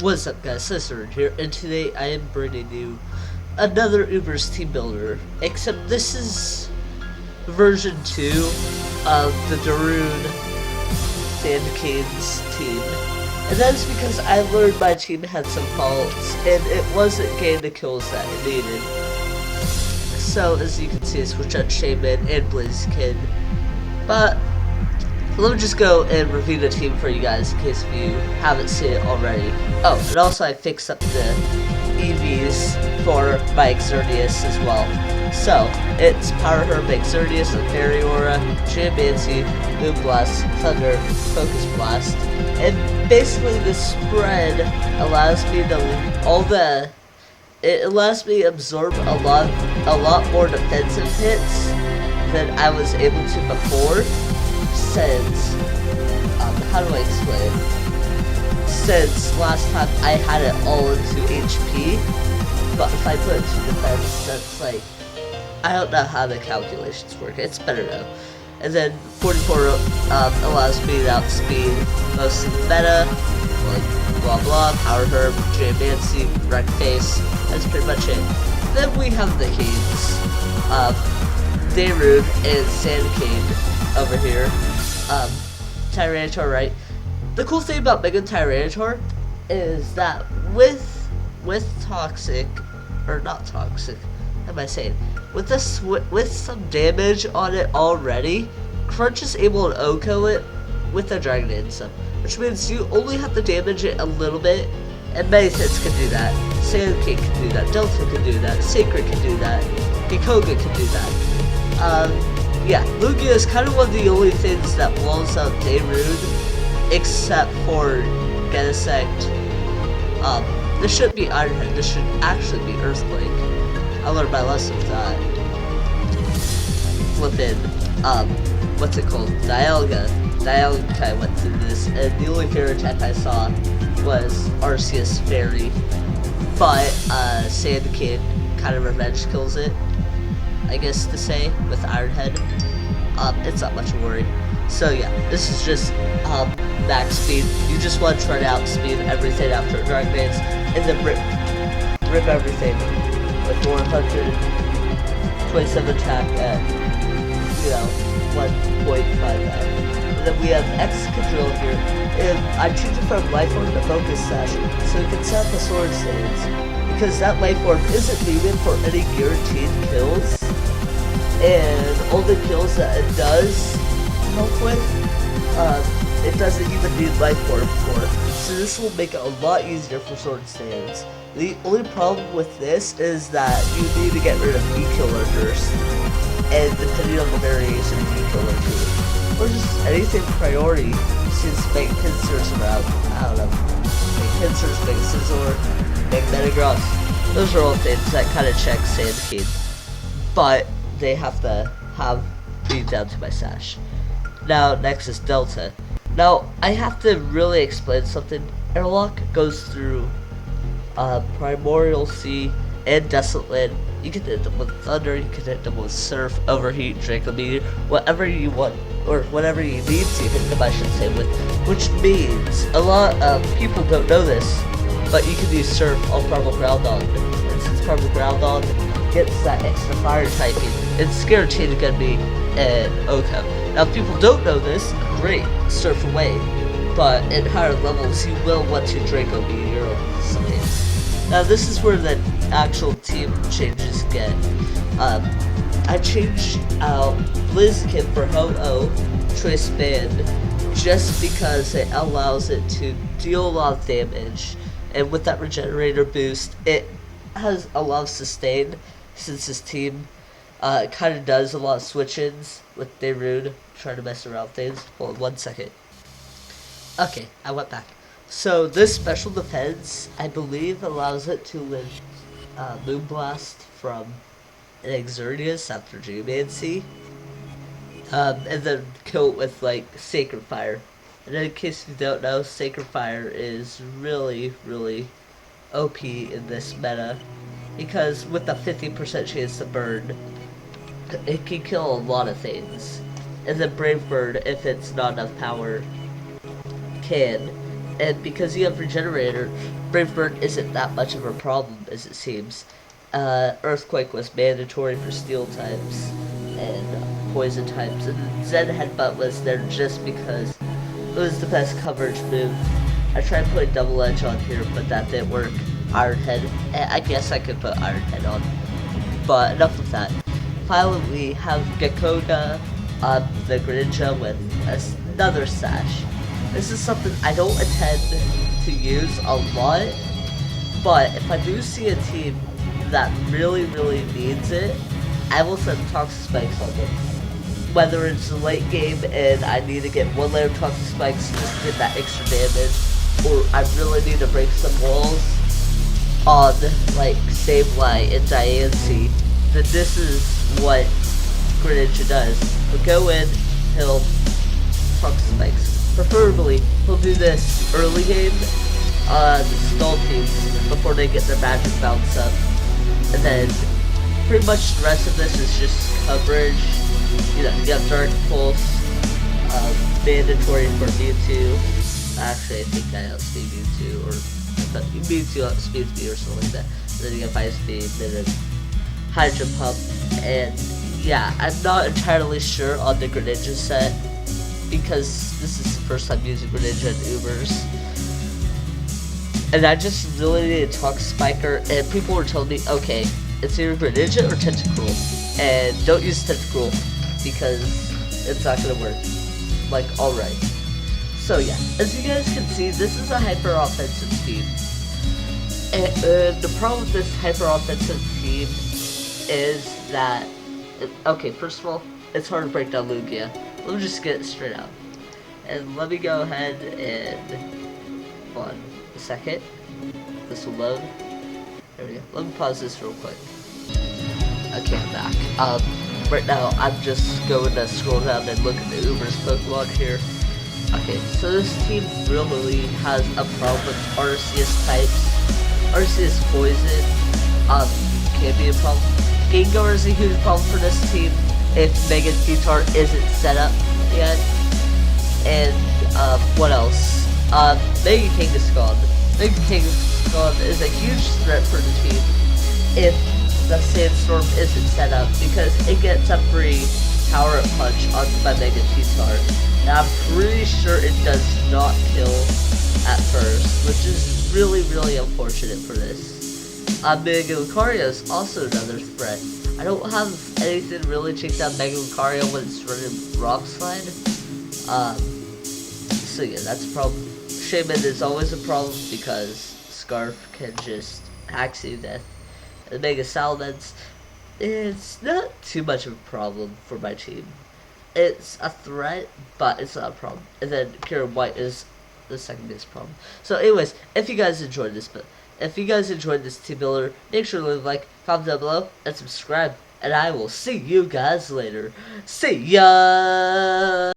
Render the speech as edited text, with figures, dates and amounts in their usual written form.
What's up guys, SlaySlenderDragon here, and today I am bringing you another Uber's team builder, except this is version 2 of the Darude Sandcane's team. And that is because I learned my team had some faults, and it wasn't getting the kills that it needed. So as you can see, I switched out Shaman and Blaziken, but let me just go and review the team for you guys in case you haven't seen it already. Oh, and also I fixed up the EVs for my Xerneas as well. So, it's Power Herb, Xerneas, Fairy Aura, Geomancy, Moonblast, Thunder, Focus Blast. And basically this spread allows me to it allows me to absorb a lot more defensive hits than I was able to before. Since, how do I explain? Since last time I had it all into HP, but if I put it to defense, that's like, I don't know how the calculations work. It's better though. And then 44 allows me to outspeed most of the meta, like blah blah, Power Herb, Geomancy, Wreck Face. That's pretty much it. Then we have the Canes, Darude and Sandcane over here. Tyranitar, right? The cool thing about Mega Tyranitar is that with toxic, or not toxic, what am I saying? With this, with some damage on it already, Crunch is able to OHKO it with a Dragon Dance, which means you only have to damage it a little bit, and Medicines can do that, Sandcane can do that, Delta can do that, Sacred can do that, Hikoga can do that. Yeah, Lugia is kind of one of the only things that walls out Darude, except for Genesect. This shouldn't be Ironhead, this should actually be Earthquake. I learned my lesson with that. Flippin', what's it called? Dialga. Dialga kind of went through this, and the only fair attack I saw was Arceus Fairy. But, Sandkid kind of revenge kills it, I guess to say, with Ironhead. It's not much worry. So yeah, this is just max speed. You just want to try to outspeed everything after a Dragon Dance, and then rip everything with 127 attack at 1.5. And then we have Excadrill here, and I changed it from Life Orb to Focus Sash, so we can set up the Sword Stance, because that Life Orb isn't needed for any guaranteed kills. And all the kills that it does help with, it doesn't even need Life Orb for. So this will make it a lot easier for Sword Stands. The only problem with this is that you need to get rid of E-Killer first, and depending on the variation of E-Killer too, or just anything priority, since make pincers around, I don't know, make pincers, make Scizor, make Metagross. Those are all things that kind of check Sandkid, but they have to be down to my sash. Now, next is Delta. Now, I have to really explain something. Airlock goes through Primordial Sea and Desolate Land. You can hit them with Thunder, you can hit them with Surf, Overheat, Draco Meteor, whatever you want, or whatever you need to hit them, I should say, with. Which means, a lot of people don't know this, but you can use Surf on Primal Groundhog. And since Primal Groundhog gets that extra fire typing, it's guaranteed to gonna be an OHKO. Now if people don't know this, great, Surf away. But at higher levels you will want to Draco Meteor or something. Now this is where the actual team changes get. I changed out Blaziken for Ho-Oh Choice Band just because it allows it to deal a lot of damage, and with that regenerator boost it has a lot of sustain, since his team kind of does a lot of switch-ins with Darude, trying to mess around things. Hold on 1 second. Okay, I went back. So this special defense, I believe, allows it to live Moonblast from an Xerneas after Geomancy, and then kill it with like Sacred Fire. And in case you don't know, Sacred Fire is really, really OP in this meta, because with a 50% chance to burn, it can kill a lot of things. And then Brave Bird, if it's not enough power, can And because you have Regenerator, Brave Bird isn't that much of a problem as it seems. Earthquake was mandatory for steel types and poison types, and Zen Headbutt was there just because it was the best coverage move. I tried putting Double Edge on here, but that didn't work. Iron Head, I guess I could put Iron Head on, but enough of that. Finally, we have Gekkoga, the Greninja with another Sash. This is something I don't intend to use a lot, but if I do see a team that really needs it, I will send Toxic Spikes on them. Whether it's a late game and I need to get one layer of Toxic Spikes just to get that extra damage, or I really need to break some walls on, like, Sableye and Diancie, then this is what Greninja does. He'll go in, he'll Toxic Spikes. Preferably, he'll do this early game, the stall teams, before they get their magic bounce up. And then, pretty much the rest of this is just coverage. You know, you have Dark Pulse, mandatory for Mewtwo. Actually, I think I outspeed Mewtwo, or Mewtwo outspeeds me or something like that. And then you have High Speed, and then Hydro Pump, and yeah, I'm not entirely sure on the Greninja set, because this is the first time using Greninja and Ubers. And I just really need a Toxic Spiker, and people were telling me, okay, it's either Greninja or Tentacruel, and don't use Tentacruel, because it's not gonna work. Like, alright. So yeah, as you guys can see, this is a hyper-offensive team. And the problem with this hyper-offensive team is that, okay, first of all, it's hard to break down Lugia. Let me just get it straight out. And let me go ahead and, hold on a second. This will load. There we go. Let me pause this real quick. Okay, I'm back. Right now, I'm just going to scroll down and look at the Uber's Pokemon here. Okay, so this team really has a problem with Arceus types. Arceus Poison, can be a problem. Gengar is a huge problem for this team if Mega T-Tar isn't set up yet. And, what else? Mega Kangaskhan. Mega Kangaskhan is a huge threat for the team if the Sandstorm isn't set up, because it gets a free power-up punch on my Mega T-Tar. And I'm pretty sure it does not kill at first, which is really unfortunate for this. Mega Lucario is also another threat. I don't have anything to really take down Mega Lucario when it's running Rock Slide. So yeah, that's a problem. Shaman is always a problem because Scarf can just hack you to death. And Mega Salamence, it's not too much of a problem for my team. It's a threat, but it's not a problem. And then Pure White is the second biggest problem. So anyways, if you guys enjoyed this team builder, make sure to leave a like, comment down below, and subscribe. And I will see you guys later. See ya!